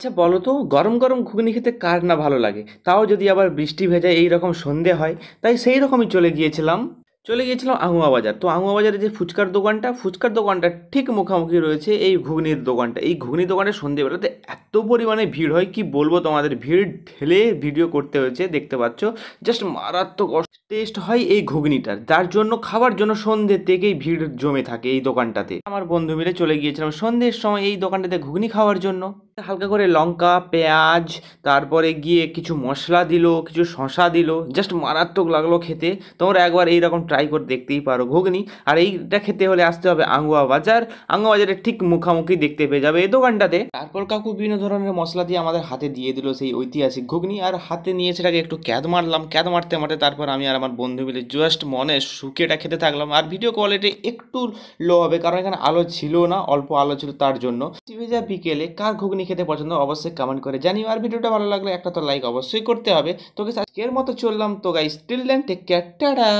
আচ্ছা বলো তো, গরম গরম ঘুগনি খেতে কার না ভালো লাগে, তাও যদি আবার বৃষ্টি ভেজা এই রকম সন্ধে হয়। তাই সেই রকমই চলে গিয়েছিলাম আহুয়া বাজার। তো আহুয়া বাজারে যে ফুচকার দোকানটা ঠিক মুখামুখি রয়েছে এই ঘুগনির দোকানটা। এই ঘুগনি দোকানে সন্ধেবেলাতে এত পরিমাণে ভিড় হয়, কি বলবো তোমাদের, ভিড় ঠেলে ভিডিও করতে হয়েছে, দেখতে পাচ্ছ। জাস্ট মারাত্মক টেস্ট হয় এই ঘুগনিটার, যার জন্য খাবার জন্য সন্ধ্যে থেকেই ভিড় জমে থাকে এই দোকানটাতে। আমার বন্ধু মিলে চলে গিয়েছিলাম সন্ধ্যের সময় এই দোকানটাতে ঘুগনি খাওয়ার জন্য। হালকা করে লঙ্কা, পেঁয়াজ, তারপরে গিয়ে কিছু মশলা দিল, কিছু শসা দিল, জাস্ট মারাত্মক লাগলো খেতে। তোমরা একবার এইরকম ট্রাই করে দেখতেই পারো ঘুগনি। আর এইটা খেতে হলে আসতে হবে আঙ্গুয়া বাজার। আঙ্গুয়া বাজারের ঠিক মুখামুখি দেখতে পেয়ে যাবে এই দোকানটাতে। তারপর কাকু বিভিন্ন ধরনের মশলা দিয়ে আমাদের হাতে দিয়ে দিল সেই ঐতিহাসিক ঘুগনি, আর হাতে নিয়ে সেটাকে একটু ক্যাদ মারলাম। ক্যাদ মারতে মারতে তারপর আমি আর আমার বন্ধু মিলে জাস্ট মনে সুখে এটা খেতে থাকলাম। আর ভিডিও কোয়ালিটি একটু লো হবে, কারণ এখানে আলো ছিল না, অল্প আলো ছিল তার জন্য। ভেজা বিকেলে কার ঘুগনি খেতে পছন্দ অবশ্যই কমেন্ট করে জানিও। আর ভিডিওটা ভালো লাগলে একটা তো লাইক অবশ্যই করতে হবে। তো গাইস আজকের মতো চললাম, তো guys till then take care, tata.